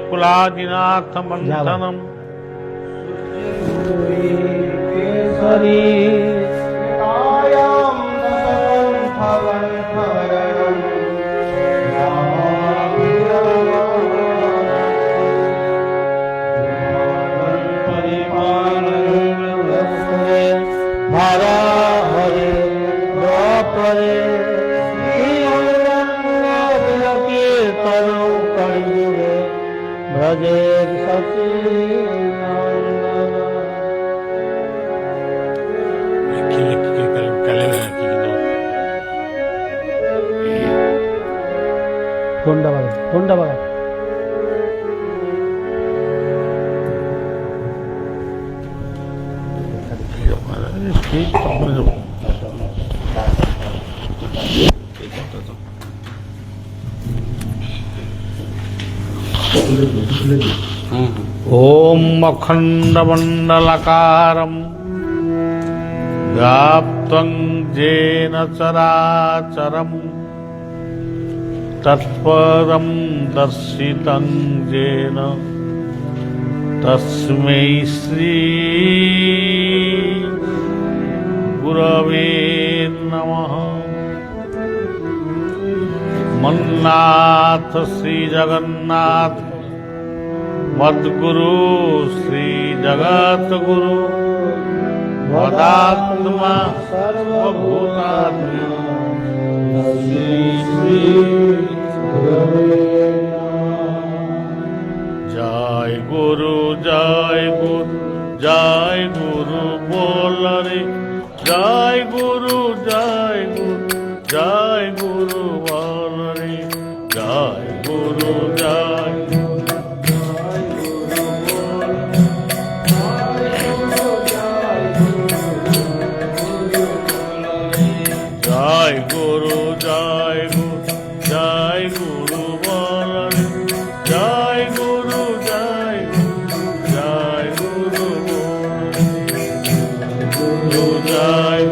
कुलाजिनाथ मंथनम केसरी कायां नतकंठगंठरणं हरा हरे द्वापरे कीर्तनौ कलियुगे भजे सच्चिदानंद। तोंड बघा ओम अखंडमंडलकारं व्याप्तं येन चराचरं तत्पदं दर्शितं येन तस्मै श्री गुरवे नमः। मन्नाथ श्री जगन्नाथ मद्गुरु श्री जगत गुरु मदात्मा सर्वभूतात्मा जय गुरु जय गुरु जय गुरु बोल रे जय गुरु जय गुरु जय गुरु बोल रे जय गुरु जय जय गुरु जय गुरु जय गुरु बोल रे जय गुरु जय गुरु बोल जय गुरु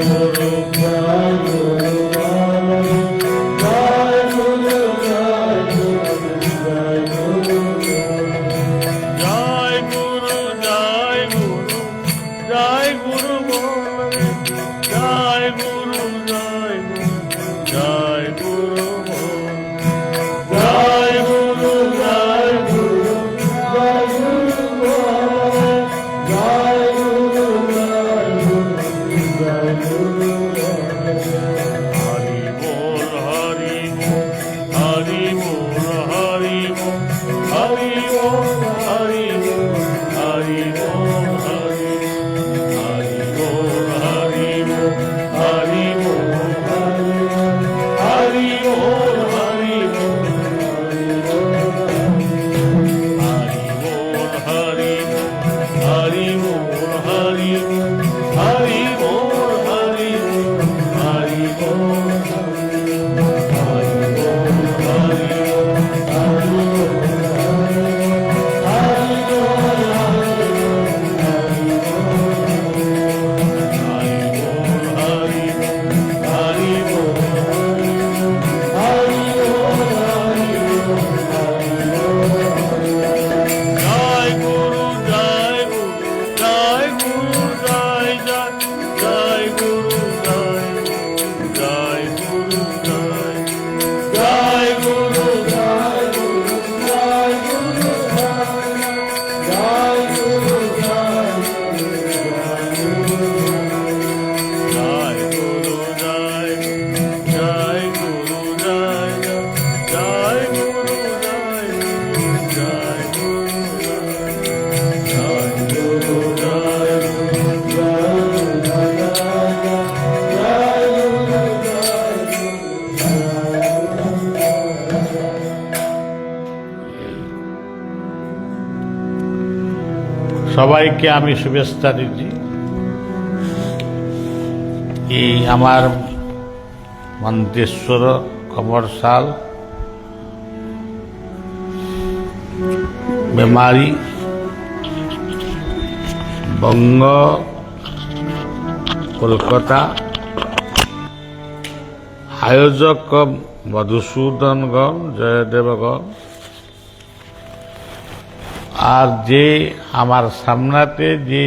সবাইকে আমি শুভেচ্ছা দিচ্ছি। এই আমার মন্তেশ্বর কমরসাল বেমারি বঙ্গ কলকাতা আয়োজক মধুসূদনগণ জয়দেবগণ আর যে আমার সামনাতে যে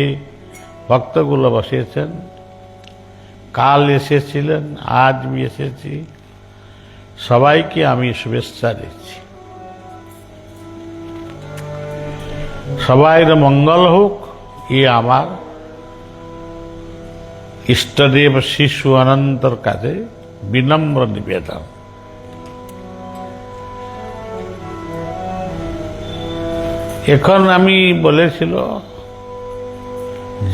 ভক্তগুলো বসিয়েছেন, কাল এসেছিলেন, আজ আমি এসেছি, সবাইকে আমি শুভেচ্ছা দিচ্ছি। সবাইয়ের মঙ্গল হোক, এ আমার ইষ্টদেব শিশু অনন্তর কাছে বিনম্র নিবেদন। এখন আমি বলেছিল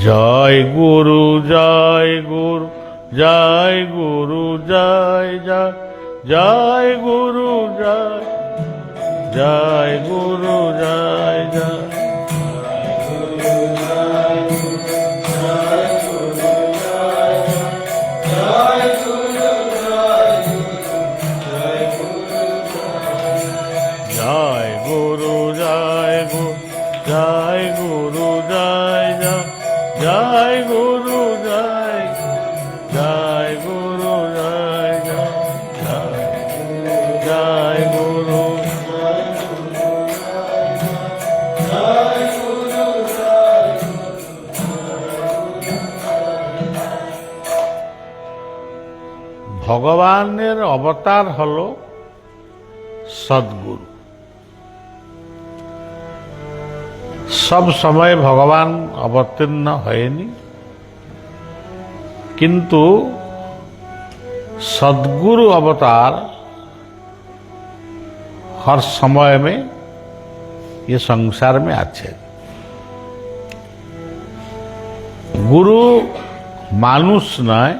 জয় গুরু জয় গুরু জয় গুরু জয় জয় জয় গুরু জয় জয় গুরু জয় জয় জয় গুরু জয় গুরু জয় গুরু জয় জয় জয় গুরু জয় জয় গুরু জয় জয় জয় গুরু ভগবানের অবতার হল সদ্গুরু। সব সময় ভগবান অবতীর্ণ হয়নি, কিন্তু सदगुरु अवतार हर समय में ये संसार में आछे। गुरु मानुष नय,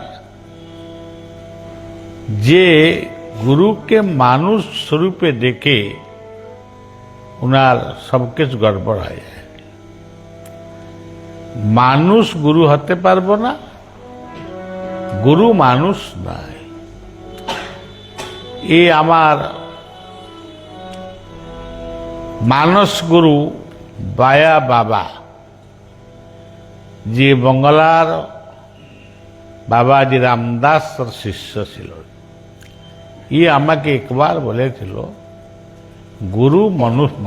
जे गुरु के मानुष स्वरूपे देखे उनार सब किछ गड़बड़ है। मानुष गुरु हते पारबो ना, गुरु मानुष नय। ये आमार मानस गुरु बाया बाबा जे बंगलार बाबाजी रामदास शिष्य छिल, ये आमाके एक बार बोले छिलो गुरु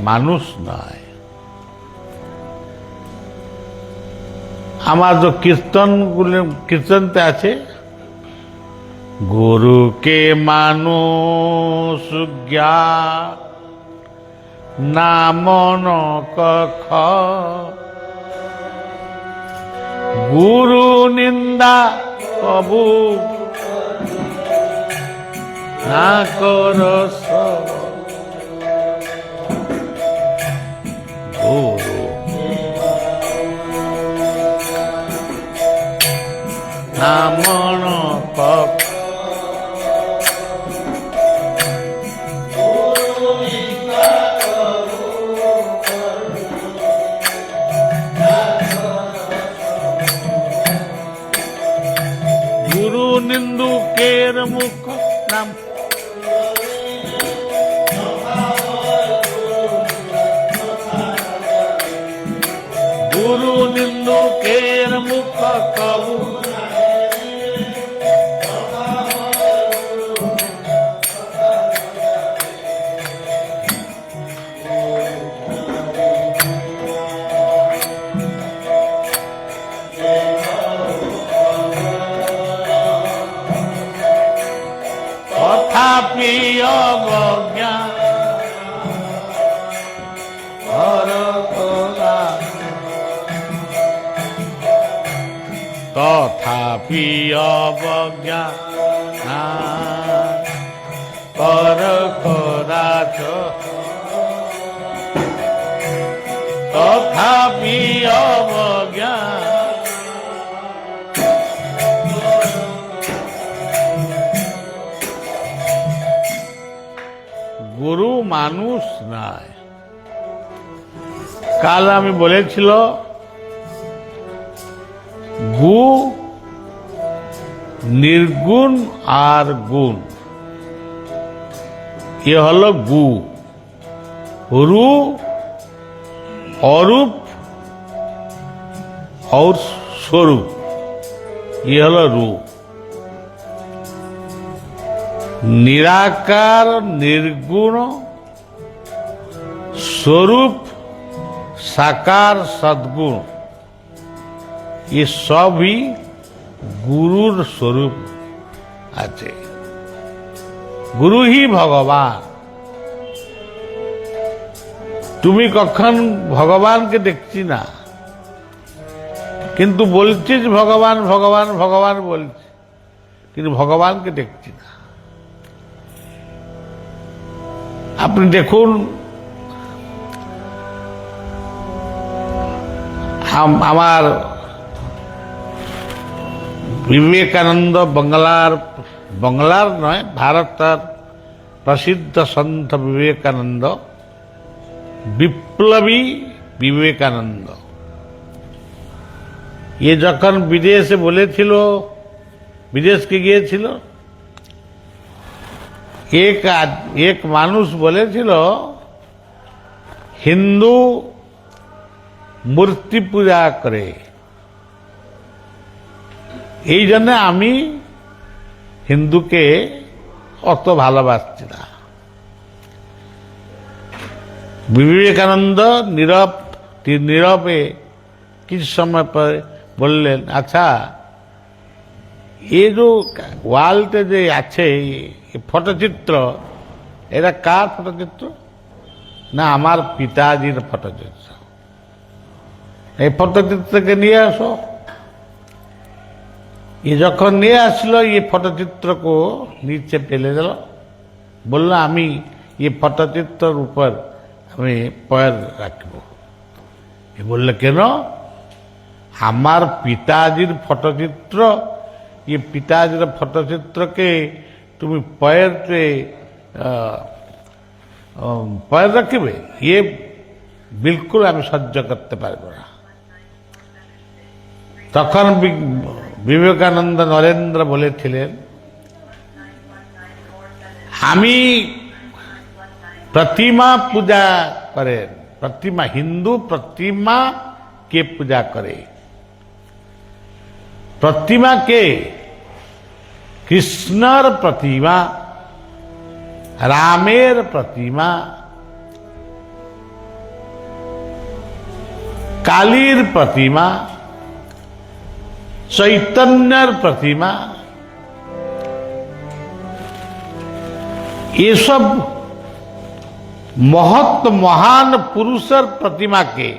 मानुष नय। आमार जो कीर्तनते आछे गुरु के मानुष ज्ञान नाम न कख, गुरु निंदा कबू ना कर सब, गुरु नाम न कख, निंदु केर मुख नाम, गुरु निंदु केर मुख कबू, तथापि अवज्ञा हर कला, तथापि अवज्ञा पर कराच, तथापि अवज्ञा गुरु मानुष नय। काल आमी बोलेछिलो गु निर्गुण और गुण, ये हलो गु। रु अरूप और स्वरूप, ये हलो रु। निराकार निर्गुण स्वरूप साकार सद्गुण ये सभी गुरुर स्वरूप আছে। গুরু হি ভগবান। তুমি কখন ভগবানকে দেখছি না, কিন্তু বলছিস ভগবান ভগবান ভগবান বলছি, কিন্তু ভগবানকে দেখছি না। আপনি দেখুন, আমার বিবেকানন্দ বাংলার নয়, ভারতের প্রসিদ্ধ সন্ত বিবেকানন্দ, বিপ্লবী বিবেকানন্দ, ये যখন বিদেশে বলেছিল, বিদেশকে গিয়েছিল, এক মানুষ বলেছিল হিন্দু মূর্তি পূজা করে, এই জন্য আমি হিন্দুকে অত ভালোবাসছি না। বিবেকানন্দ নীরবে কিছু সময় পরে বললেন, আচ্ছা ये जो ওয়ালতে যে আছে ফটোচিত্র, এটা কার ফটোচিত্র? না, আমার পিতাজির ফটোচিত্র। এই ফটোচিত্রকে নিয়ে আসো। ये যখন নিয়ে আসলো, ये ফটোচিত্র को नीचे ফেলে দিল, বললো আমি ये ফটোচিত্রের উপর আমি पैर রাখব। ये বললে কেন? আমার পিতাজির ফটোচিত্র, ये পিতাজির ফটোচিত্রকে তুমি पैर রাখবে? ये বিলকুল আমি সহ্য করতে পারবো না। তখন বিবেকানন্দ নরেন্দ্র বলেছিলেন, আমি प्रतिमा पूजा करें, प्रतिमा हिंदू प्रतिमा के पूजा करे। प्रतिमा के कृष्णर प्रतिमा, रामेर प्रतिमा, कालीर प्रतिमा, चैतन्यर प्रतिमा, ये सब महत् महान पुरुषर प्रतिमा के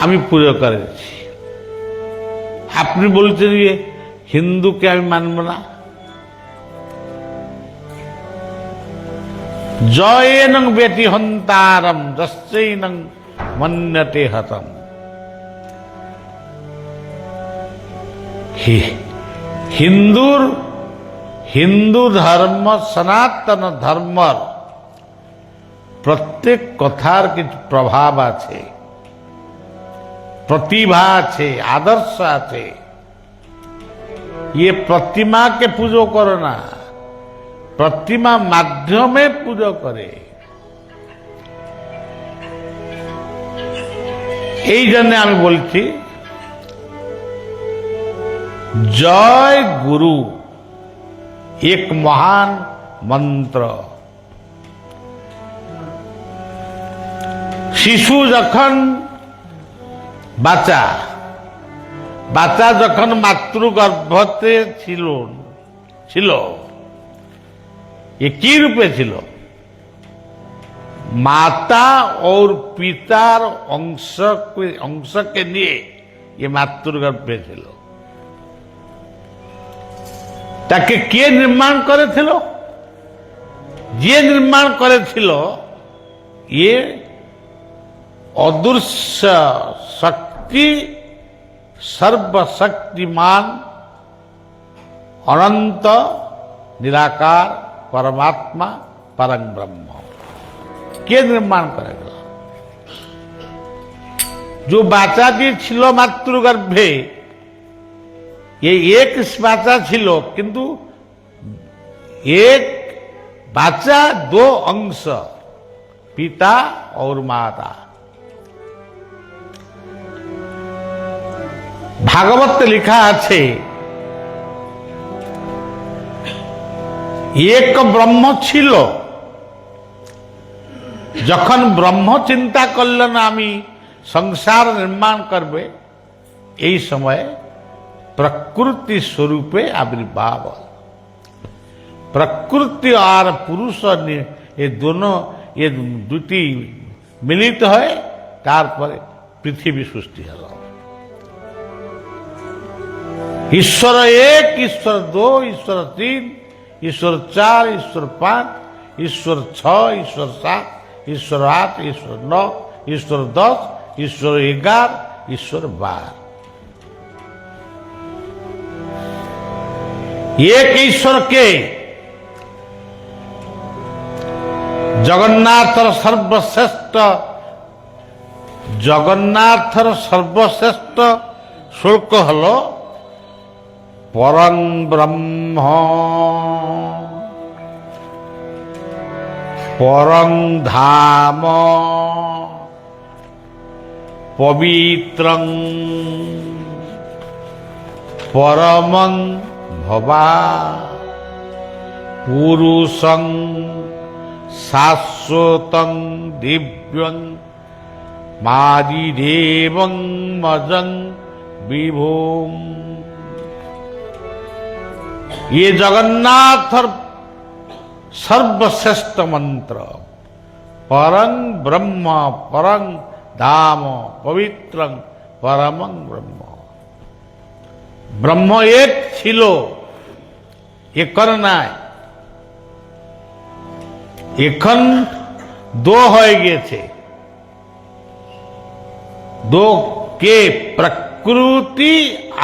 আমি পুজো করেছি। আপনি বলছেন যে হিন্দুকে আমি মানব না। জয়েনং বেটি হন্তারম যস্যৈনং মন্যতে হতম। হিন্দু ধর্ম, সনাতন ধর্মর প্রত্যেক কথার কিছু প্রভাব আছে, प्रतिभा আছে, आदर्श আছে। ये प्रतिमा के पूजो करो ना, प्रतिमा माध्यमे पूजो करे। এই জন্য আমি বলছি, জয় গুরু एक महान मंत्र। শিশু যখন বাচ্চা যখন মাতৃগর্ভতে ছিল, ये কি রূপে ছিল? माता और पितार अंश के लिए ये मातृगर्भे ছিল। তাকে কে নির্মাণ করেছিল? যে নির্মাণ করেছিল, ये अदृश्य शक्ति, सर्वशक्तिमान अनंत निराकार परमात्मा परम ब्रह्म के निर्माण करेगा। जो बाचा दी छिलो मातृगर्भे, ये एक बाचा छिलो, किंतु एक बाचा दो अंश, पिता और माता। भागवत लिखा আছে, एक ब्रह्म ছিল, যখন ব্রহ্ম চিন্তা করলেন আমি সংসার নির্মাণ করবে, এই সময় প্রকৃতি স্বরূপে আবির্ভাব। প্রকৃতি আর পুরুষ এ দুটি মিলিত হয়, তারপরে পৃথিবী সৃষ্টি হল। ईश्वर एक, ईश्वर दो, ईश्वर तीन, ईश्वर चार, ईश्वर पांच, ईश्वर 6, ईश्वर 7, ईश्वर 8, ईश्वर 9, ईश्वर 10, ईश्वर 11, ईश्वर 12। एक ईश्वर के जगन्नाथर सर्वश्रेष्ठ शुल्क हलो परं ब्रह्म, परं धाम, पवित्रं परमं भवा, पुरुषं शाश्वतं दिव्यं मादिदेवं मजं विभुं। ये जगन्नाथ सर्वश्रेष्ठ मंत्र परं ब्रह्म, परं धाम, पवित्रं परमं ब्रह्म। ब्रह्म एक छिलो, ये करना है, এখন दो হয়ে গেছে। दो के प्रकृति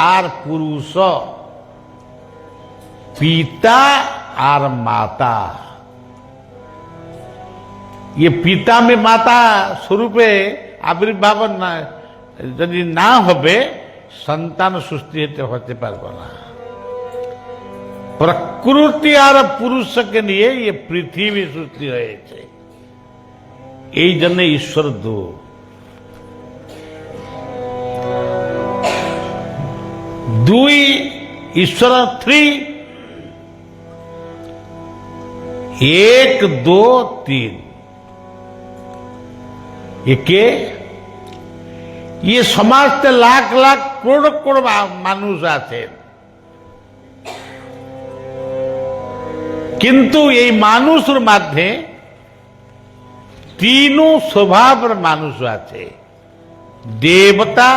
और पुरुष, पिता और माता। ये पिता में माता स्वरूपे आविर्भाव यदि ना হবে সন্তান সৃষ্টি হতে পারবে না। प्रकृति और पुरुष के लिए ये पृथ्वी सृष्टि হয়েছে। এই জন্য ঈশ্বর दो। দুই ईश्वर 3, 1, 2, 3। একে ये समाज से लाख लाख करोड़ करोड़ मानुष आছেন, किंतु ये मानुषर मध्य तीनों स्वभाव मानुष आछे, देवता,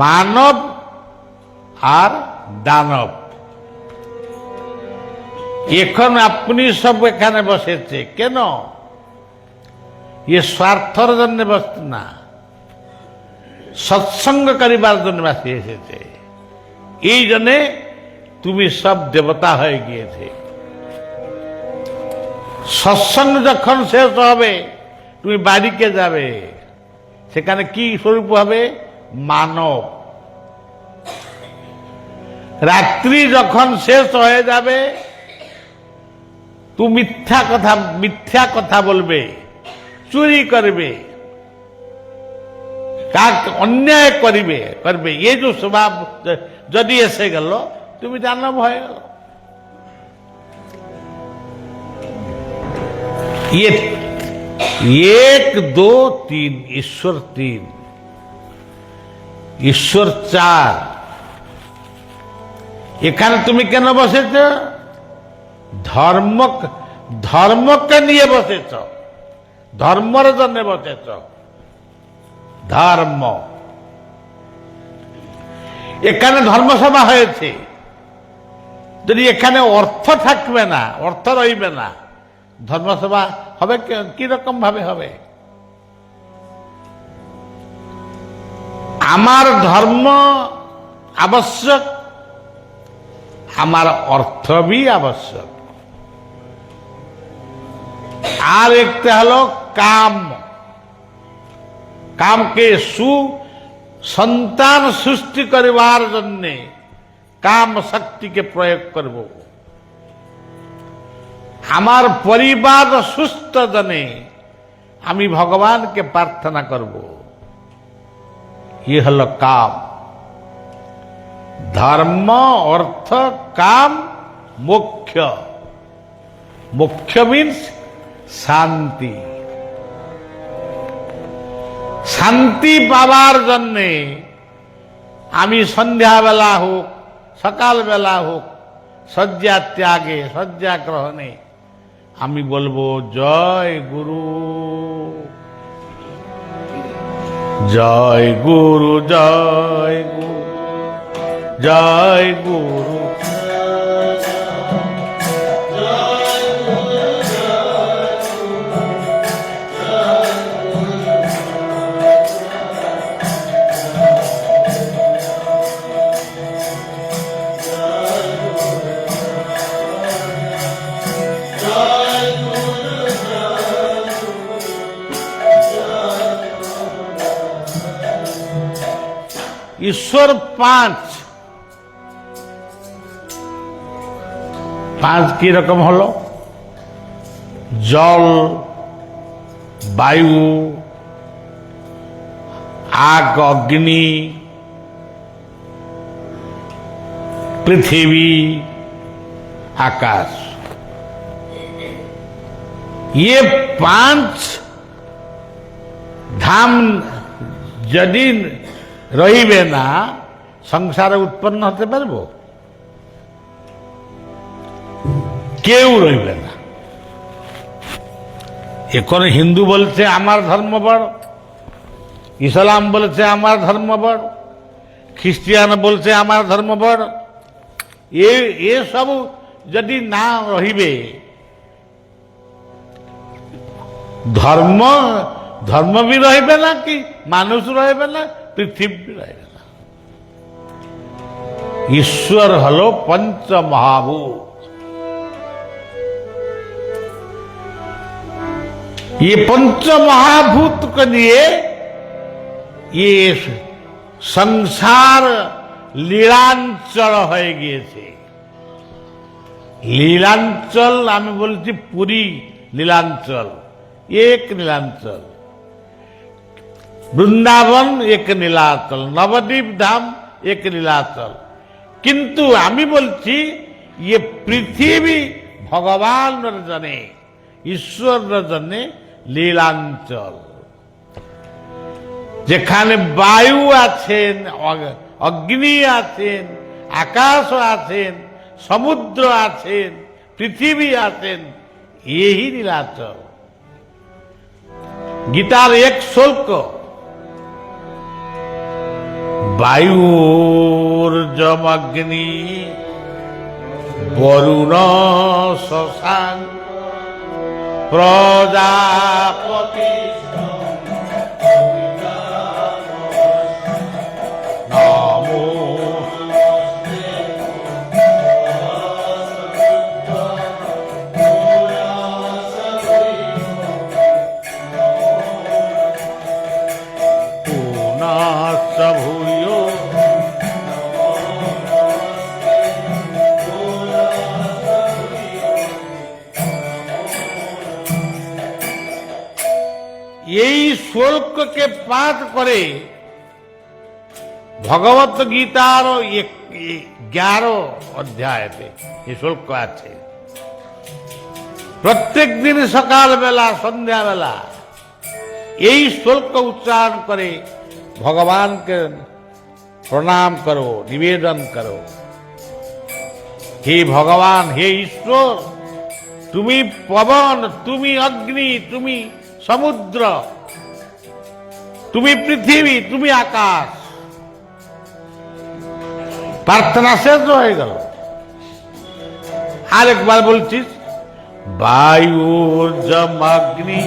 मानव और दानव। এখন আপনি সব এখানে বসেছে কেন? ये স্বার্থর জন্য বসতে না, সৎসঙ্গ করিবার জন্য বসে এসেছে। এই জন্যে তুমি সব দেবতা হয়ে গিয়েছে। সৎসঙ্গ যখন শেষ হবে তুমি বাড়িকে যাবে, সেখানে কি স্বরূপ হবে? মানব। রাত্রি যখন শেষ হয়ে যাবে তুমি মিথ্যা কথা বলবে, চুরি করবে, অন্যায় করবে। এই যে স্বভাব যদি এসে গেল তুমি দানব হয়ে গেল। ये 1, 2, 3 ईश्वर 3, ईश्वर 4। এখানে তুমি কেন বসেছ? ধর্মকে নিয়ে বসেছ, ধর্মের জন্য বসেছ। ধর্ম, এখানে ধর্মসভা হয়েছে। যদি এখানে অর্থ থাকবে না, অর্থ রইবে না, ধর্মসভা হবে কি রকম ভাবে হবে? আমার ধর্ম আবশ্যক, আমার অর্থ भी আবশ্যক। আর একটা হলো কাম। কামকে সন্তান সৃষ্টি করিবার জন্য কাম শক্তিকে প্রয়োগ করব। আমার পরিবার সুস্থ জনে আমি ভগবানকে প্রার্থনা করব। ये হলো কাম। धर्म, अर्थ, काम, मोक्ष। मोक्ष मीन्स शांति। শান্তি পাবার জন্যে আমি সন্ধ্যাবেলা হোক সকালবেলা হোক শয্যা ত্যাগে শয্যা গ্রহণে আমি বলবো জয় গুরু, জয় গুরু, জয় গুরু, জয় গুরু। ঈশ্বর পাঁচ, পাঁচ কি রকম হলো? জল, বায়ু, আগ অগ্নি, পৃথিবী, আকাশ। ये पांच धाम যদি রহিবে না সংসারে উৎপন্ন হতে পারবো? কেউ রইবে না। এখন হিন্দু বলছে আমার ধর্ম বড়, ইসলাম বলছে আমার ধর্ম বড়, খ্রিস্টিয়ান বলছে আমার ধর্ম বড়। এ সব যদি না রহিবে, ধর্ম ধর্ম भी রহিবে না, কি মানুষ রহিবে না, পৃথিবী রহিবে না। ঈশ্বর হলো পঞ্চ মহাভূত। ये पंच महाभूत को लिए ये संसार লীলাঞ্চল হয়ে গিয়েছে। লীলাঞ্চল আমি বলছি পুরী লীলাঞ্চল, एक नीलांचल, वृंदावन एक नीलाचल, नवद्वीप धाम एक नीलाचल। किंतु आमी बोलছি ये पृथ्वी भगवान जने ईश्वर जने लीलांचल। যেখানে বায়ু আছেন, অগ্নি আছেন, আকাশ আছেন, সমুদ্র আছেন, পৃথিবী আছেন, यही नीलाचल। गीतार एक श्लोक, वायुर्जमग्नि वरुण शशांक प्रजापति नमो भूयो यही श्लोक के पाठ करे भगवत गीतार 11 अध्याय ये श्लोक আছে। प्रत्येक दिन सकाल बेला सन्ध्या बेला यही श्लोक उच्चारण करे भगवान के प्रणाम करो, निवेदन करो, हे भगवान, हे ईश्वर, तुमी पवन, तुमी अग्नि, तुमी समुद्र, तुमी पृथ्वी, तुमी आकाश। प्रार्थना शेष हो गल। আর একবার বলছিস, বায়ু জমগ্নি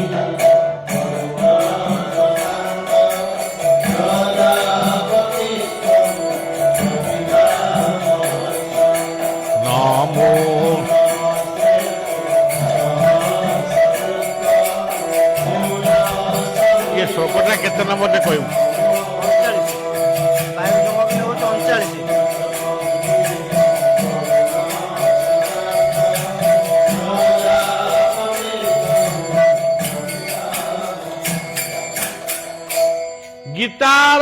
শ্লোকটা কেতে নম্বরে কইব? 39। गीतार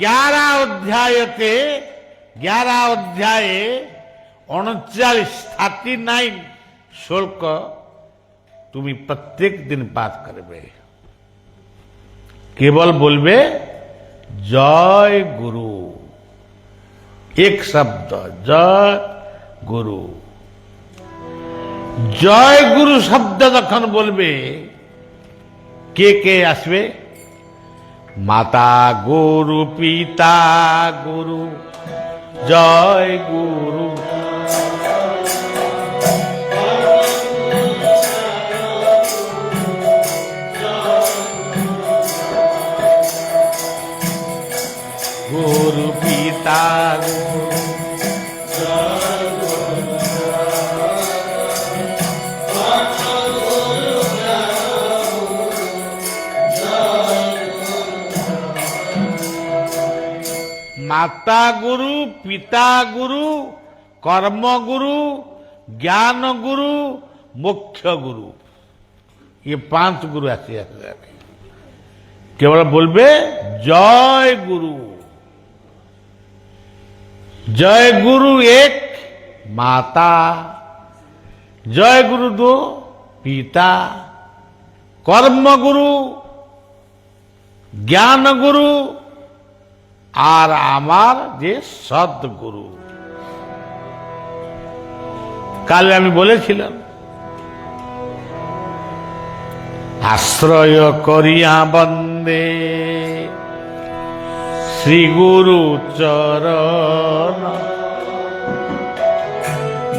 11 अध्यायते 11 अध्याये 39 श्लोक তুমি প্রত্যেক দিন পাঠ করবে। केवल बोलबे जय गुरु, एक शब्द जय गुरु। जय गुरु शब्द जखन बोलबे के आसबे, माता गुरु पिता गुरु जय गुरु। गुरु पिता गुरु माता गुरु पिता गुरु कर्म गुरु ज्ञान गुरु मोक्ष गुरु, ये 5 गुरु आते हैं। केवल बोलबे जय गुरु। जय गुरु 1 माता, जय गुरु 2 पिता, कर्म गुरु ज्ञान गुरु আর আমার যে সদ্গুরু। কালে আমি বলেছিলাম আশ্রয় করিয়া বন্দে শ্রী গুরু চরণ,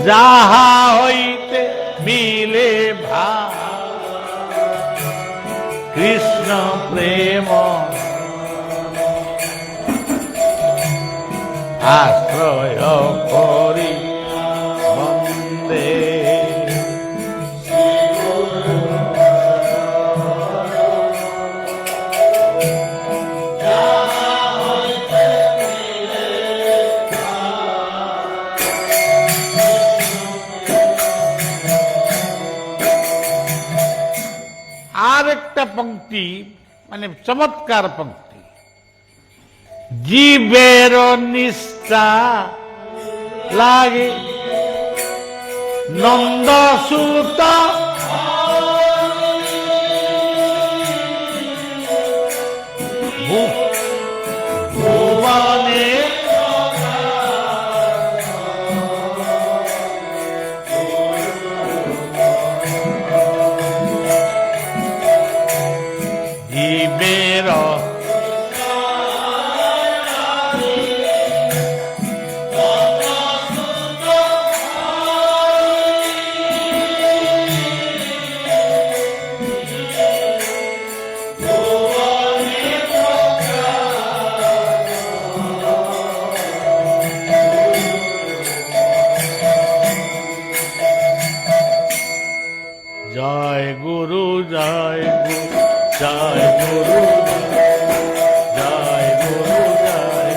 যাহা হইতে মিলে ভাব কৃষ্ণ প্রেম, আশ্রয় করি বন্দে। আর একটা পংক্তি মানে চমৎকার পংক্তি, জীবের নিষ্ঠা লাগে নন্দ সুত ভুবনে, জীবের জয় গুরু জয় গুরু জয় গুরু জয় গুরু জয় জয় গুরু জয় গুরু জয়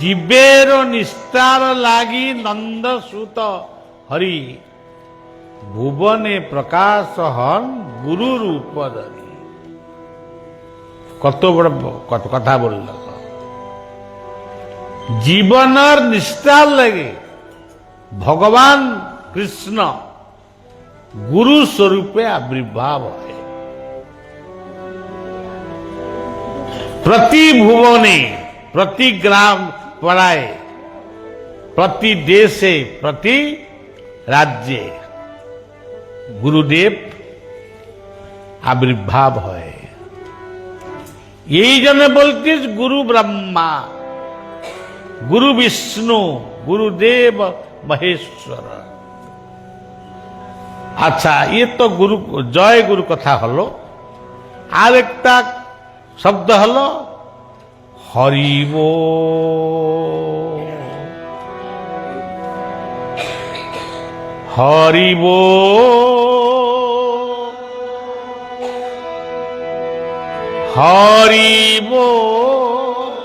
জীবের নিস্তার লাগি নন্দ সুত হরি ভুবনে প্রকাশ হন গুরু রূপ ধরি। কত বড় কথা বলল। জীবনের নিস্তার লাগে ভগবান কৃষ্ণ গুরু স্বরূপে আবির্ভাব হয়। প্রতি ভুবনে, প্রতি গ্রাম পাড়ায়, প্রতি দেশে, প্রতি রাজ্যে গুরুদেব আবির্ভাব হয়। এই জন্য বলতিস গুরু ব্রহ্মা, গুরু বিষ্ণু, গুরুদেব মহেশ্বর। আচ্ছা, এ তো গুরু জয় গুরু কথা হলো। আর একটা শব্দ হলো হরি বল। হরি বল, হরি বল,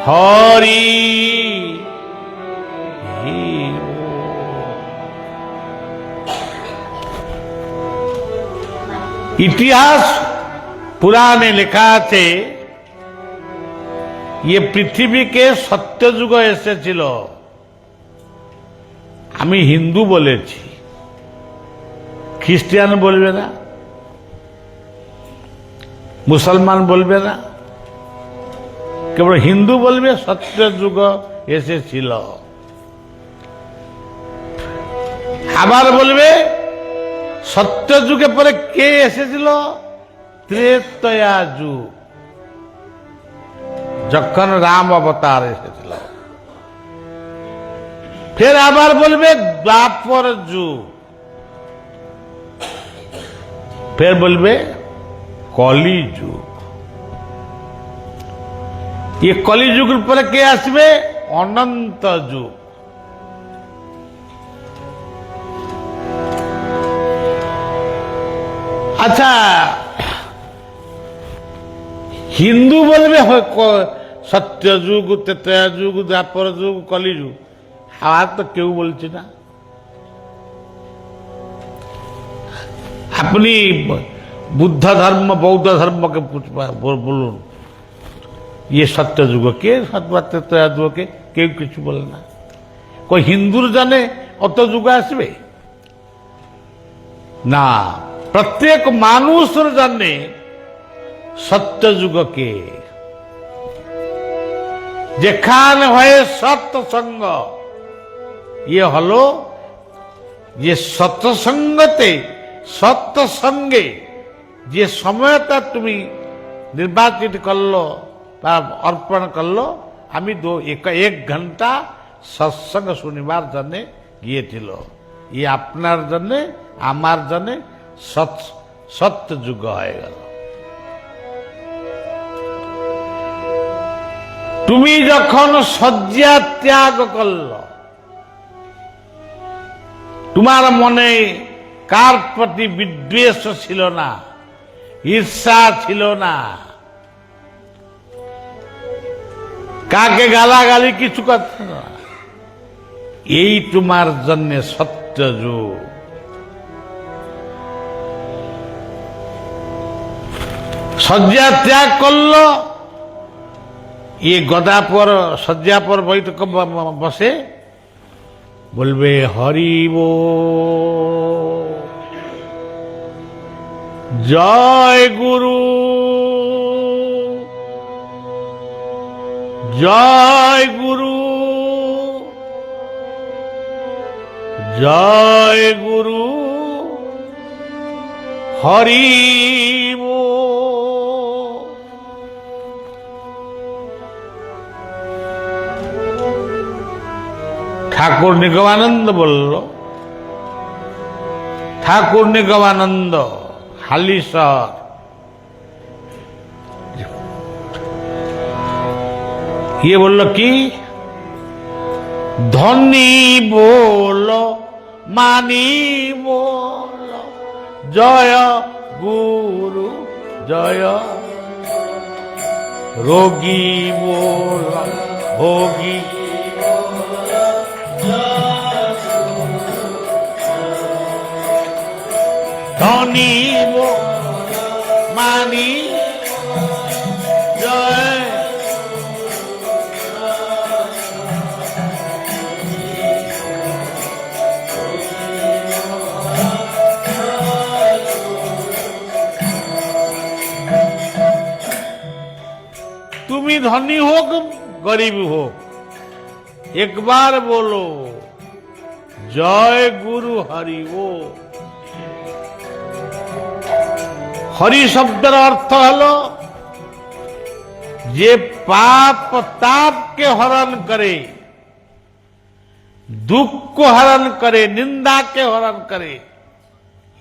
হরি ইতিহাস পুরাণে লেখা আছে ये পৃথিবীকে সত্যযুগ এসেছিল। আমি হিন্দু বলেছি, খ্রিস্টান বলবে না, মুসলমান বলবে না, কেবল হিন্দু বলবে সত্যযুগ এসেছিল। আবার বলবে সত্যযুগে পরে কে এসেছিল? ত্রেতয়া যুগ, যখন রাম অবতার এসেছিল। ফের আবার বলবে দ্বাপর যুগ, ফের বলবে কলি যুগ। ये कली যুগ পরে কে আসবে? অনন্ত যুগ। আচ্ছা, হিন্দু বলবে সত্য যুগ, ত্রেতয়া যুগ, দ্বাপর যুগ, কলি যুগ। আর তো কেউ বলছে না। আপনি বুদ্ধ ধর্ম, বৌদ্ধ ধর্মকে বলুন ये सत्य যুগ কে, ত্রেতয়া যুগকে কেউ কিছু বলে না। কই হিন্দুর জানে অত যুগ আসবে না, প্রত্যেক মানুষের জানে সত্য যুগকে। যেখানে হয় সৎসঙ্গ, ইয়ে হলো যে সৎসঙ্গতে, সৎসঙ্গে যে সময়টা তুমি নির্বাচিত করলো বা অর্পণ করলো, আমি এক ঘন্টা সৎসঙ্গ শুনিবার জন্য গিয়েছিল। ই আপনার জন্য, আমার জন্য সত্য যুগ হয়ে গেল। তুমি যখন শয্যা ত্যাগ করল, তোমার মনে কার প্রতি বিদ্বেষ ছিল না, ঈর্ষা ছিল না, কাকে গালাগালি কিছু করতে না। এই তোমার জন্য সত্য যুগ। শয্যা ত্যাগ করলো, গদা পর শয্যা পর বৈঠক বসে বলবে হরি বল, জয় গুরু, জয় গুরু, জয় গুরু, হরি বল। ঠাকুর নিগমানন্দ বলল, ঠাকুর নিগমানন্দ হালিশহর, ये বলল কি? ধনী বল, মানি বল, জয় গুরু, জয় रोगी बोल भोगी धनी वो मानी जय तुम्ही धनी हो कि गरीब हो, एक बार बोलो जय गुरु हरि वो। हरि शब्दर अर्थ हलो जे पाप ताप के हरण करे, दुख को हरण करे, निंदा के हरण करे,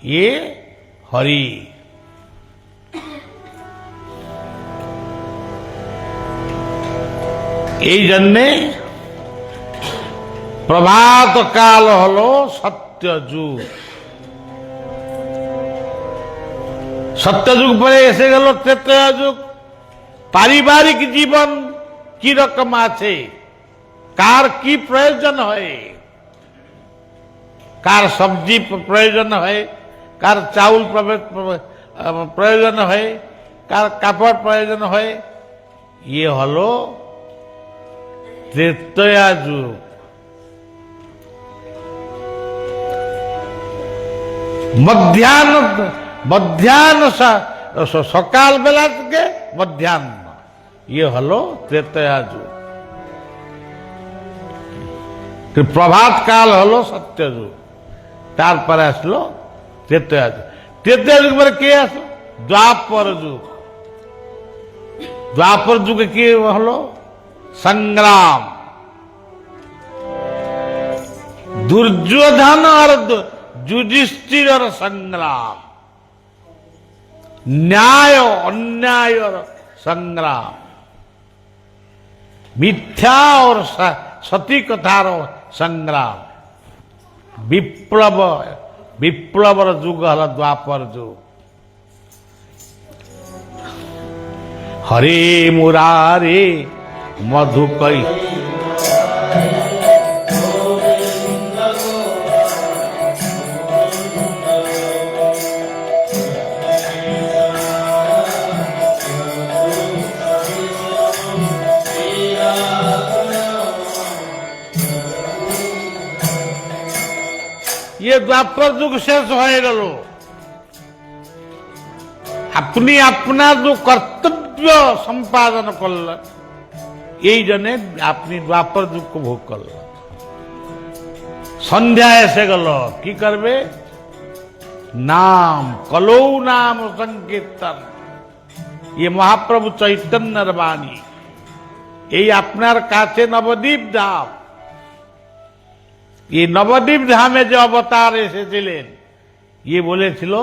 ये हरि। এই জন্যে প্রভাত কাল হলো সত্য যুগ। সত্য যুগ পরে এসে গেল ত্রেতয়া যুগ। পারিবারিক জীবন কি রকম আছে, কার কি প্রয়োজন হয়, কার সবজি প্রয়োজন হয়, কার চাউল প্রয়োজন হয়, কার কাপড় প্রয়োজন হয়, ইয়ে হলো ত্রেতয়া যুগ। মধ্যাহ্ন সকাল বেলা থেকে মধ্যাহ্ন, ইয়ে হলো ত্রেতয়া যুগ। প্রভাত কাল হলো সত্য যুগ, তারপরে আসলো ত্রেতয়া যুগ। ত্রেতয়া যুগ পরে কে আসলো? দ্বাপর যুগ। দ্বাপর যুগে কি হলো? संग्राम। दुर्योधन और युधिष्ठिर और संग्राम, न्याय अन्याय और संग्राम, मिथ्या और सती कथार संग्राम, विप्लव विप्लवर युग हल द्वापर युग। हरे मुरारे मधुकई ये द्वापर युग शेष हो गल। अपनी अपना जो कर्तव्य संपादन कल, এই জন্য আপনি দ্বাপর যুগ ভোগ করল। সন্ধ্যা এসে গেল, কি করবে? নাম কলৌ নাম সংকীর্তন, ये মহাপ্রভু চৈতন্যের বাণী। এই আপনার কাছে নবদ্বীপ ধাম, এই নবদ্বীপ ধামে যে অবতার এসেছিলেন, ইয়ে বলেছিল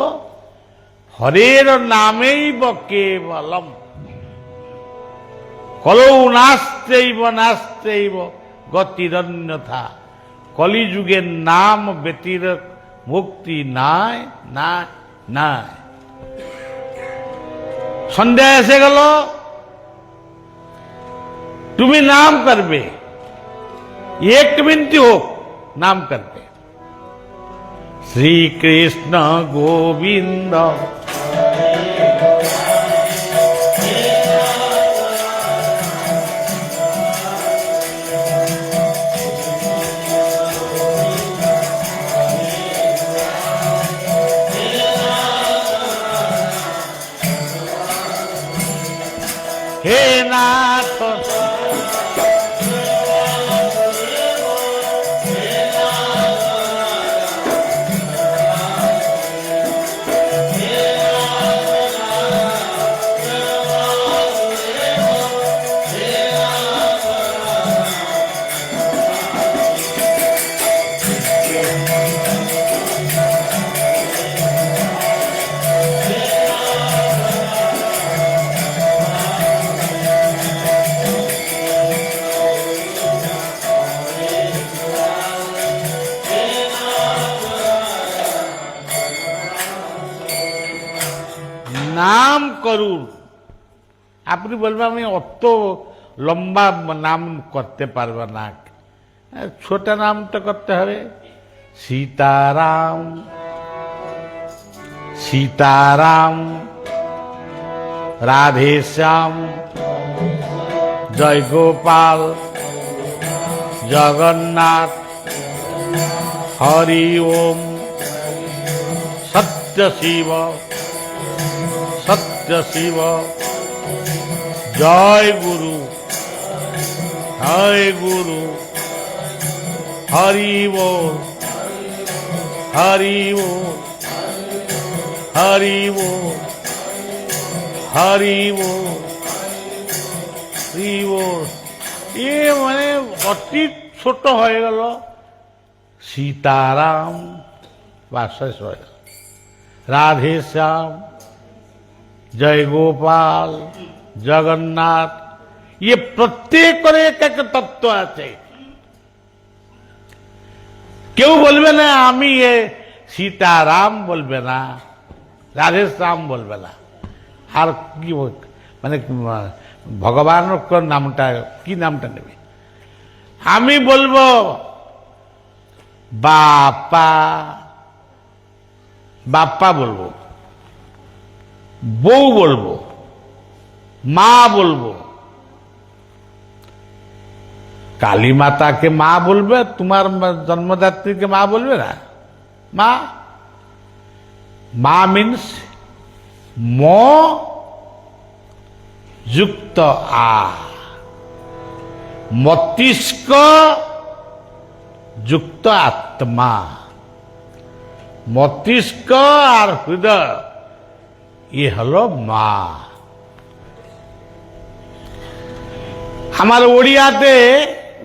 হরের নামেইব কেবলম, কলৌ নাস্তেইব নাস্তেইব গতিরন্যথা, কলিযুগের নাম ব্যতীত মুক্তি নাই নাই নাই। সন্ধ্যা এসে গেল, তুমি নাম করবে, এক মিনিট হোক নাম করবে। শ্রীকৃষ্ণ গোবিন্দ हे नाथ নাম করুন। আপনি বলবেন আমি অত লম্বা নাম করতে পারবো না, ছোট নাম তো করতে হবে। সীতারাম সীতারাম, রাধেশ্যাম, জয় গোপাল, জগন্নাথ, হরি ওম, সত্য শিব সত্য শিব, জয় গুরু জয় গুরু, হরি বল হরি বল হরি বল হরি বল হরি বল। এ মানে অতি ছোট হয়ে গেল। সীতারাম বা শেষ হয়ে গেল। রাধেশ্যাম, জয় গোপাল, জগন্নাথ, ये प्रत्येक করে এক এক তত্ত্ব আছে। কেউ বলবে না আমি এ সীতারাম বলবে না, রাধেশ্যাম বলবে না, আর কি মানে ভগবানের নামটা কি নামটা নেবে? আমি বলবো বাপা বাপ্পা বলবো, বউ বলবো, মা বলবো। কালী মাতাকে মা বলবে, তোমার জন্মদাত্রীকে মা বলবে না? মা মা মিন্স ম যুক্ত আ, মস্তিষ্ক যুক্ত আত্মা। মস্তিষ্ক আর হৃদয় এ হলো মা। আমার ওড়িয়াতে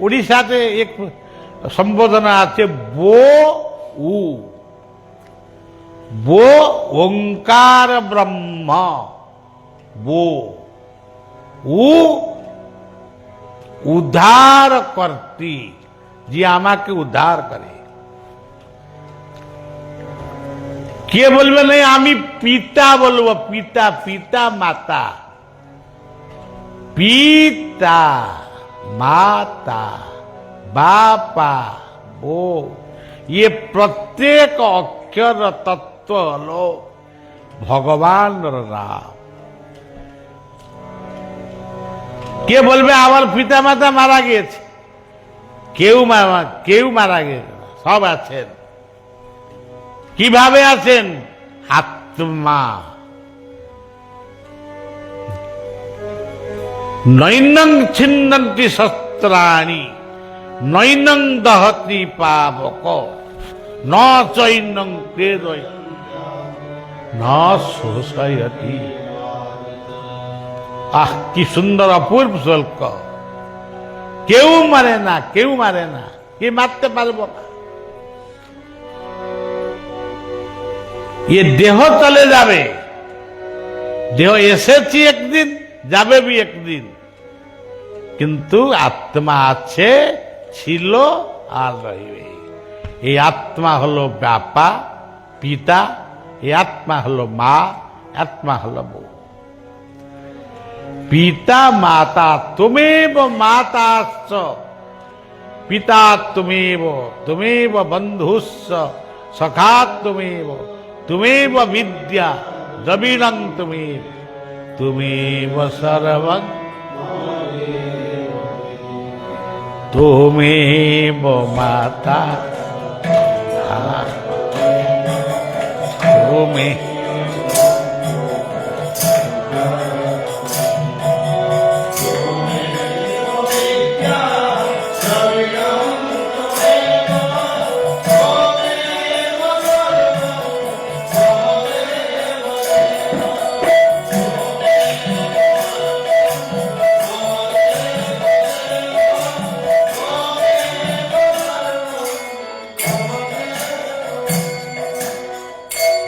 উড়িষ্যাতে এক সম্বোধনা আছে বো উ, বো ওঙ্কার ব্রহ্ম, বো উ উদ্ধার করতি, যে আমাকে উদ্ধার করে। কে বলবে না আমি পিতা বলবো, পিতা পিতা মাতা, পিতা माता बापा बो, ये प्रत्येक अक्षर तत्व हलो भगवान नाम। के बोलबे आमार पिता माता मारा गेছে, কেউ মারা গেছে, সব আছেন। কিভাবে আছেন? আত্মা। নৈনং ছিন্নন্তি শস্ত্রাণি, নৈনং দহতি পাবক, ন চৈনং ক্লেদয় ন শোষয়তি। আহ কি সুন্দর অপূর্ব শ্লোক। কেউ মারে না, কেউ মারে না, কে মারতে পারবো না। এ দেহ চলে যাবে, দেহ এসেছি একদিন, যাবে বি একদিন, কিন্তু আত্মা আছে, ছিল আর রইবে। এই আত্মা হলো বাপা পিতা, এই আত্মা হলো মা, আত্মা হলো বউ। পিতা মাতা তুমেব মাতাশ্চ, পিতা তুমেব, তুমেব বন্ধুশ্চ, সখা তুমেব, তুমেব বিদ্যা দ্রবিণং তুমেব, তুমেব সর্বং, তুমেব মাতা তুমি।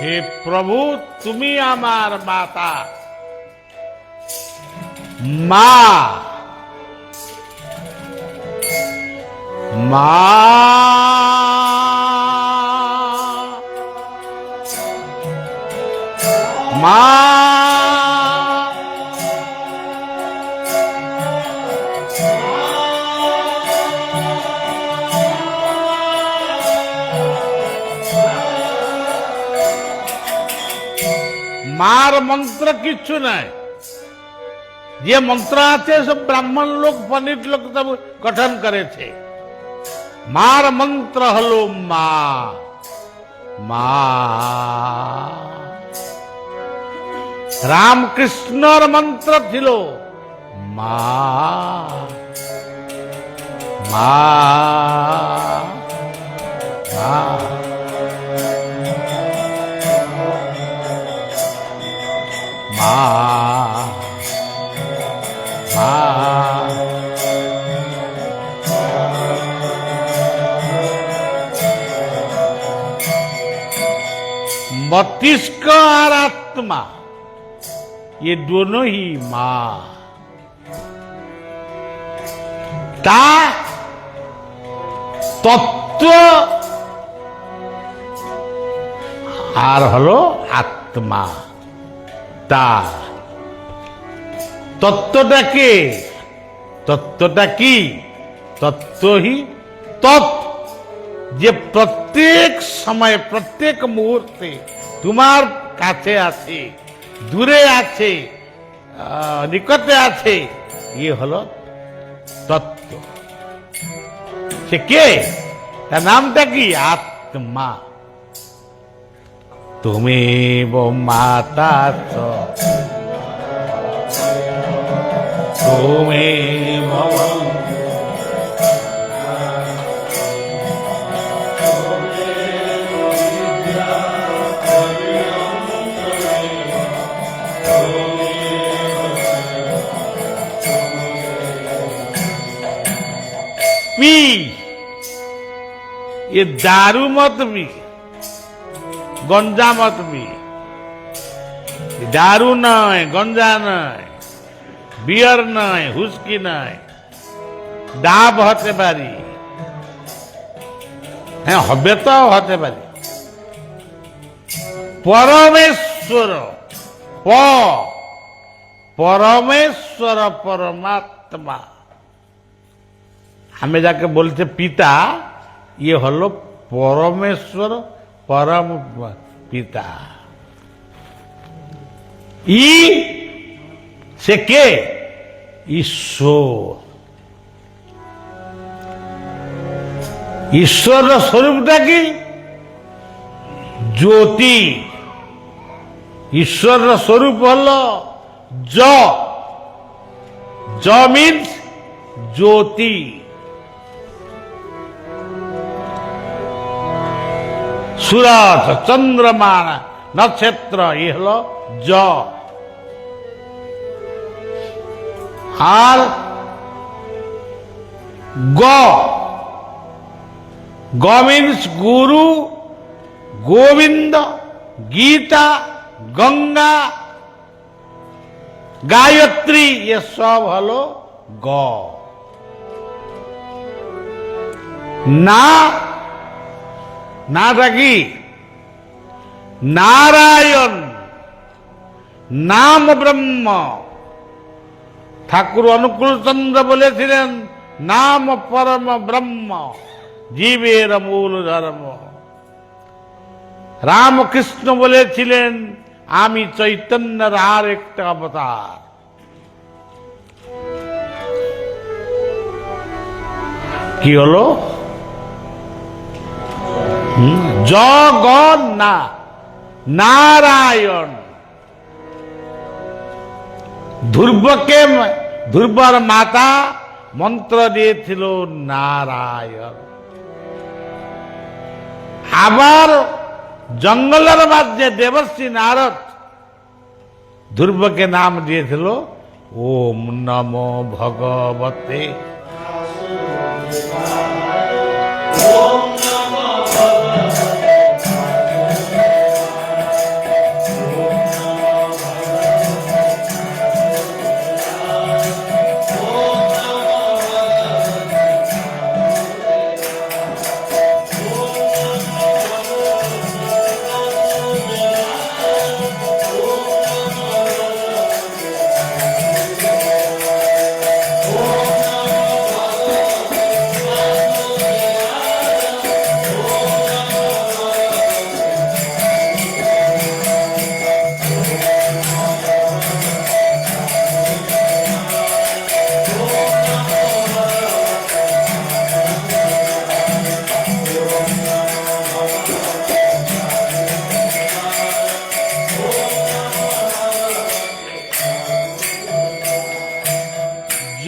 হে প্রভু তুমি আমার মাতা, মা মা মা মার মন্ত্র কিচ্ছু নাই। যে মন্ত্র আছে সব ব্রাহ্মণ লোক পণ্ডিত লোক সব গঠন করেছে। মার মন্ত্র হলো মা। মা রামকৃষ্ণর মন্ত্র ছিল মা। মা মা মা মা मस्तिष्क और आत्मा ये दोनों ही मां ता तत्व আর হলো আত্মা। তা তত্ত্বটা কে? তত্ত্বটা কি? তত্ত্ব হি তৎ যে প্রত্যেক সময় প্রত্যেক মুহূর্তে তোমার কাছে আছে, দূরে আছে, নিকটে আছে, ইয়ে হলো তত্ত্ব। সে কে? তার নামটা কি? আত্মা। তুমি মাতা তুমি पी। ये दारू मत पी, गंजा मत पी। दारू नय, गंजा नय, बियर नय, हुस्की नय, डाब হতে পারি, হ্যাঁ হবে তো হতে পারি। পরমেশ্বর পরমেশ্বর পরমাত্মা আমি যাকে বলছে পিতা, ইয়ে হলো পরমেশ্বর পরম পিতা। সে কে? ঈশ্বর। ঈশ্বরের স্বরূপটা কি? জ্যোতি। ঈশ্বরের স্বরূপ হল জ। জ মিন্স জ্যোতি। सूरज, चंद्रमा, नक्षत्र, ये हलो ज। और ग। ग मीन्स गुरु, गोविंद, गीता, गंगा, गायत्री, ये सब हलो ग। ना নাটা কি? নারায়ণ, নাম ব্রহ্ম। ঠাকুর অনুকূল চন্দ্র বলেছিলেন নাম পরম ব্রহ্ম, জীবের মূল ধর্ম। রামকৃষ্ণ বলেছিলেন আমি চৈতন্যের আর একটা অবতার। কি হলো? জগন্নাথ নারায়ণ। ধ্রুবকে, ধ্রুবর মাতা মন্ত্র দিয়েছিল নারায়ণ। আবার জঙ্গলের মাঝে দেবর্ষি নারদ ধ্রুবকে নাম দিয়েছিল ওম নমো ভগবতে।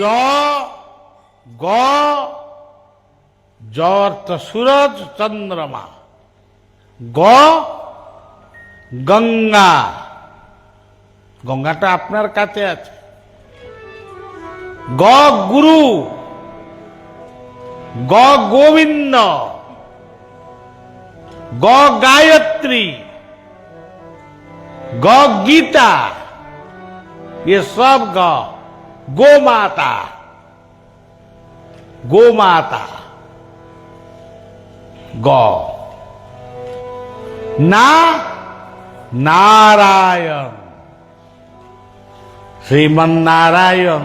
গ জ অর্থ সূরজ চন্দ্রমা, গ গঙ্গা, গঙ্গাটা আপনার কাছে আছে, গ গুরু, গ গোবিন্দ, গ गायत्री, ग गीता, ये सब ग, गो माता, गो माता, ग ना नारायण, श्रीमन नारायण,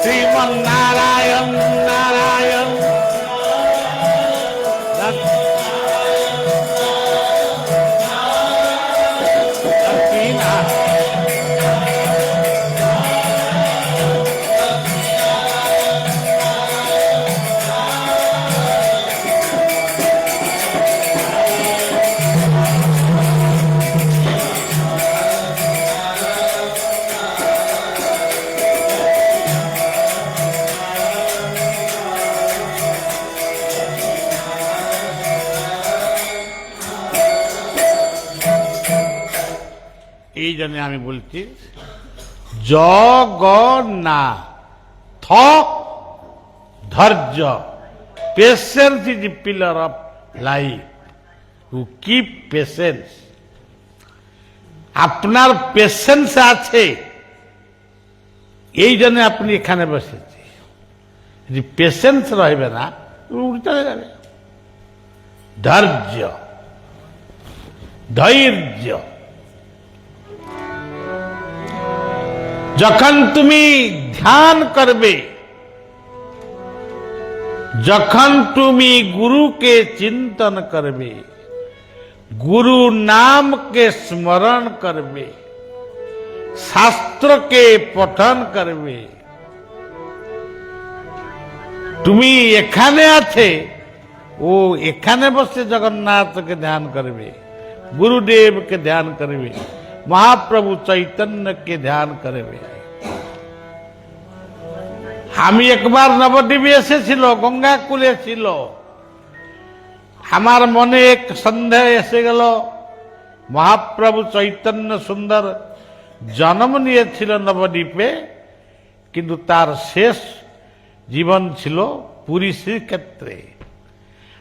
श्रीमन नारायण नारायण, এই জন্য আমি বলছি জগন্নাথ, থ ধৈর্য, patience is a pillar of life, to keep patience. আপনার পেশেন্স আছে, এই জন্য আপনি এখানে বসেছে। যদি পেশেন্স রহবে না, চলে যাবে। ধৈর্য, ধৈর্য, যখন তুমি ধ্যান করবে, যখন তুমি গুরুকে চিন্তন করবে, গুরু নামকে স্মরণ করবে, শাস্ত্রকে পঠন করবে, তুমি এখানে আছে, ও এখানে বসে জগন্নাথকে ধ্যান করবে, গুরুদেবকে ধ্যান করবে, মহাপ্রভু চৈতন্যকে ধ্যান করবে। আমি একবার নবদ্বীপে এসেছিল, গঙ্গা কূলে ছিল, আমার মনে এক সন্দেহ এসে গেল, মহাপ্রভু চৈতন্য সুন্দর জন্ম নিয়েছিল নবদ্বীপে, কিন্তু তার শেষ জীবন ছিল পুরী শ্রীক্ষেত্রে।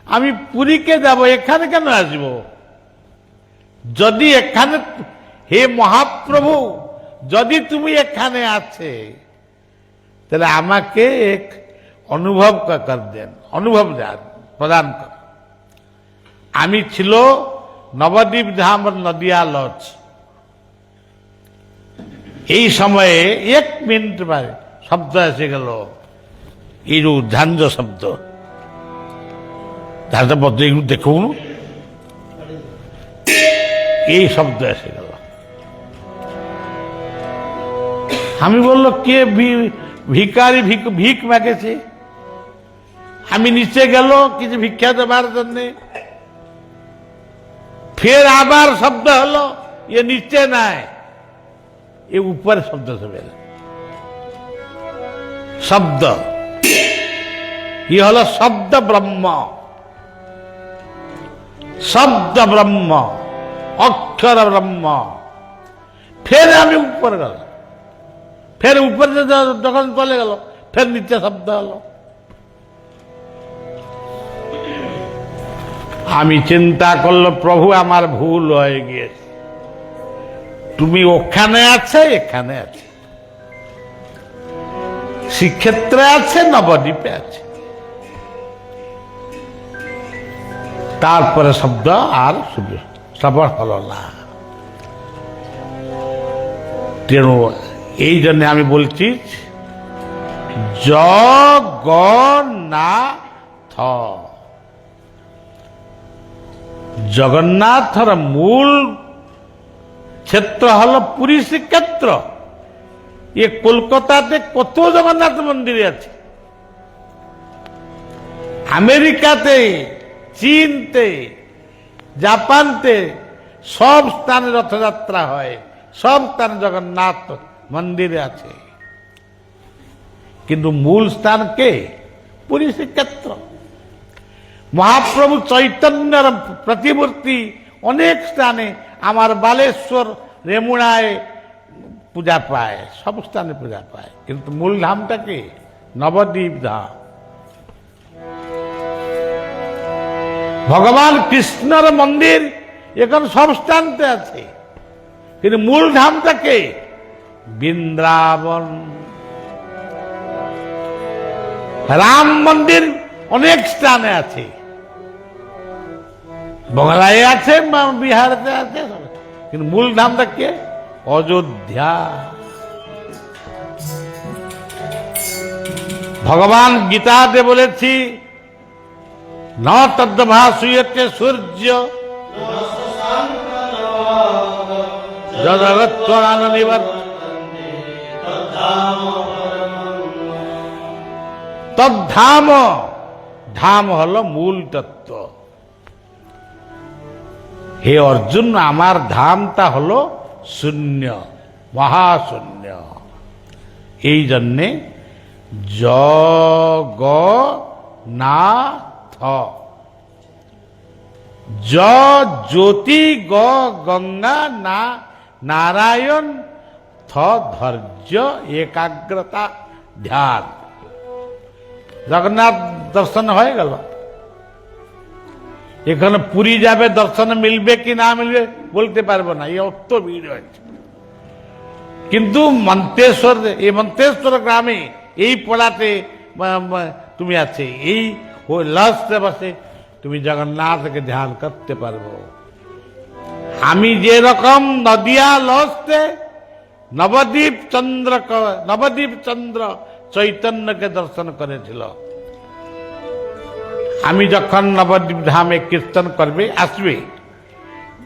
আমি পুরীকে যাব, এখানে কেন আসব? যদি এখানে, হে মহাপ্রভু, যদি তুমি এখানে আছে, তাহলে আমাকে এক অনুভব কর দেন, অনুভব প্রদান কর। আমি ছিল নবদ্বীপ ধাম নদিয়া লজ। এই সময়ে 1 মিনিট পরে শব্দ এসে গেল, এই ঝাঞ্জ শব্দ, ঝাঞ্জ পদ্ম এগুলো দেখুন, এই শব্দ এসে গেল। আমি বললো কে ভিকারি, ভিক মাগেছে। আমি নিচে গেল কিছু ভিক্ষা দেবার জন্যে, ফের আবার শব্দ হলো, এ নিচে নাই, এ উপরে শব্দ শোনে, শব্দ, ই হলো শব্দ ব্রহ্ম, শব্দ ব্রহ্ম, অক্ষর ব্রহ্ম। ফের আমি উপরে গেল, ফের উপরে যখন চলে গেল, ফের নিচে শব্দ হলো। আমি চিন্তা করলো, প্রভু আমার ভুল হয়ে গিয়েছে, তুমি ওখানে আছে, এখানে আছে, শ্রীক্ষেত্রে আছে, নবদ্বীপে আছে। তারপরে শব্দ আর সবর হলো না। তেণু এই জন্য আমি বলছি জগন্নাথ, জগন্নাথর মূল ক্ষেত্র হল পুরী শ্রীক্ষেত্র। এ কলকাতাতে কত জগন্নাথ মন্দির আছে, আমেরিকাতে, চীনতে, জাপানতে সব স্থানে রথযাত্রা হয়, সব স্থানে জগন্নাথ মন্দিরে আছে। কিন্তু মূল স্থান কে? পুরী শ্রীক্ষেত্র। মহাপ্রভু চৈতন্যর প্রতিমূর্তি অনেক স্থানে, আমার বালেশ্বর, রেমুনায় পূজা পায়, সব স্থানে পূজা পায়। কিন্তু মূল ধামটা কি? নবদ্বীপ ধাম। ভগবান কৃষ্ণর মন্দির এখন সব স্থানতে আছে, কিন্তু মূল ধামটা কে? বৃন্দাবন। রাম মন্দির অনেক স্থানে আছে, বাংলায় আছে, বিহারেতে আছে, কিন্তু মূল ধামটা কে? অযোধ্যা। ভগবান গীতাতে বলেছি, ন তদ্ভাসুয়তে সূর্য জগৎপ্রাণ নিবর্তন্তে তদ্ধাম। ধাম হলো মূল তত্ত্ব। হে অর্জুন, আমার ধামটা হলো শূন্য, মহাশূন্য। এই জন্যে জগন্নাথ, জ্যোতি, গঙ্গা, নারায়ণ, ধৈর্য, একাগ্রতা, ধ্যান। জগন্নাথ দর্শন হয়ে গেল। এখানে পুরী যাবে, দর্শন মিলবে কি না মিলবে বলতে পারবো না, এই অত ভিড় হয়েছে। কিন্তু মন্তেশ্বর গ্রামে, এই পড়াতে তুমি আছে, এই লসতে বসে তুমি জগন্নাথকে ধ্যান করতে পারবো। আমি যে রকম নদিয়া লসতে নবদ্বীপ চন্দ্র চৈতন্যকে দর্শন করেছিল, আমি যখন নবদ্বীপ ধামে কীর্তন করবে আসবে,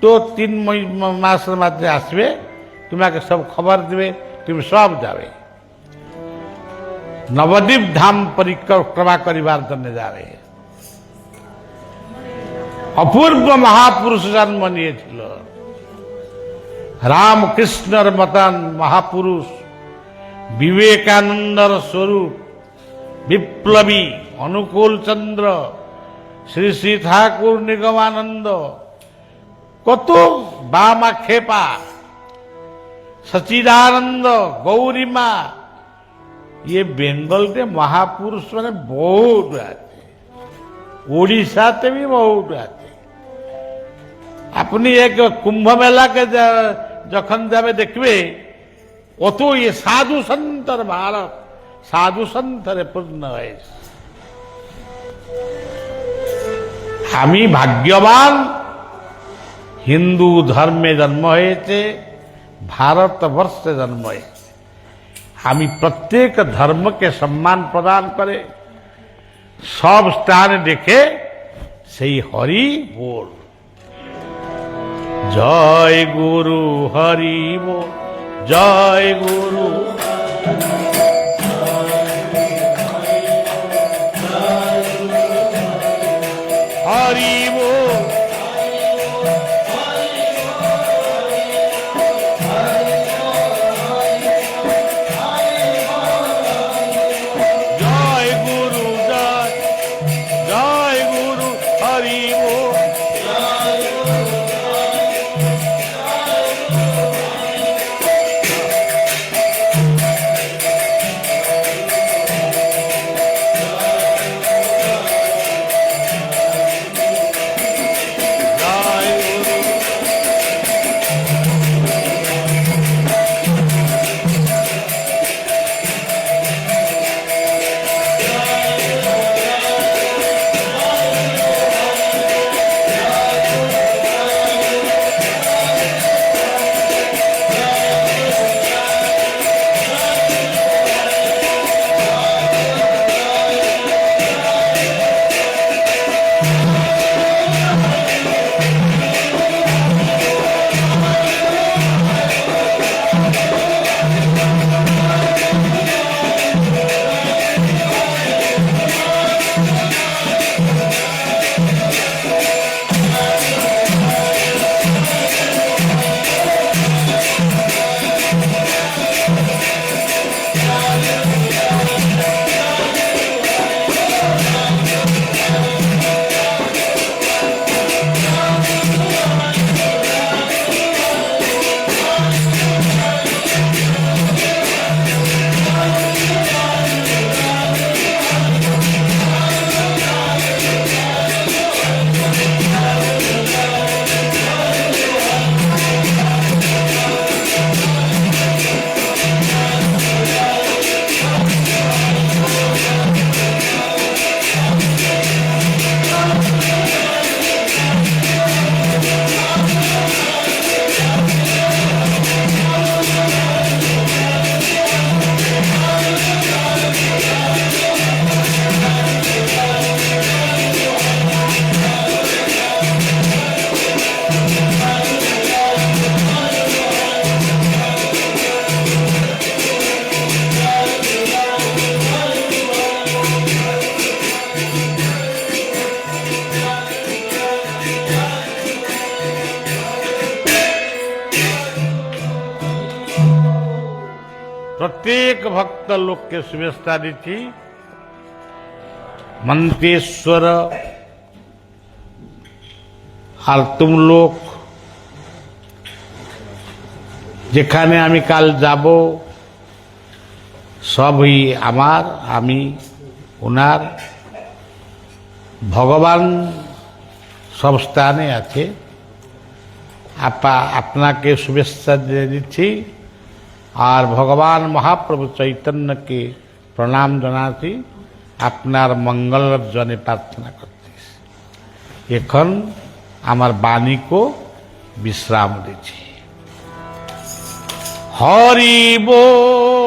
তো 3 মাসের মধ্যে আসবে, তোমাকে সব খবর দেবে, তুমি সব যাবে, নবদ্বীপ ধাম পরিক্রমা করিবার জন্য যাবে। অপূর্ব মহাপুরুষ জন্ম নিয়েছিল, রামকৃষ্ণর মতন মহাপুরুষ, বিবেকানন্দর স্বরূপ, বিপ্লবী অনুকূল চন্দ্র, শ্রী শ্রী ঠাকুর নিগমানন্দ, কত বামা খেপা, সচিদানন্দ, গৌরীমা, ये बेंगलते महापुरुष मैंने बहुत आते, उड़ीसाते भी बहुत आते। अपनी एक कुंभ मेला के जखन जाबे देखबे, অত ये साधु संतर भारत, साधु संतरे पूर्ण হয়েছে। আমি ভাগ্যবান, হিন্দু ধর্মে জন্ম হয়েছে, ভারতবর্ষে জন্ম হয়েছে। আমি প্রত্যেক ধর্মকে সম্মান প্রদান করে সব স্থানে দেখে সেই হরি বল, জয় গুরু হরি বল, জয় গুরু হরি বল। প্রত্যেক ভক্ত লোককে শুভেচ্ছা দিচ্ছি। মন্তেশ্বর আর তুম লোক যেখানে আমি কাল যাব সবই আমার, আমি ওনার। ভগবান সব স্থানে আছে। আপনাকে শুভেচ্ছা দিয়ে দিচ্ছি আর ভগবান মহাপ্রভু চৈতন্যকে প্রণাম জানাচ্ছি, আপনার মঙ্গলের জন্য প্রার্থনা করতেছি। এখন আমার বাণীকে বিশ্রাম দিচ্ছি। হরি বল।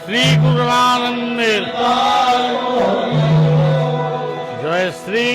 শ্রী গুরুনানন্দের জয় শ্রী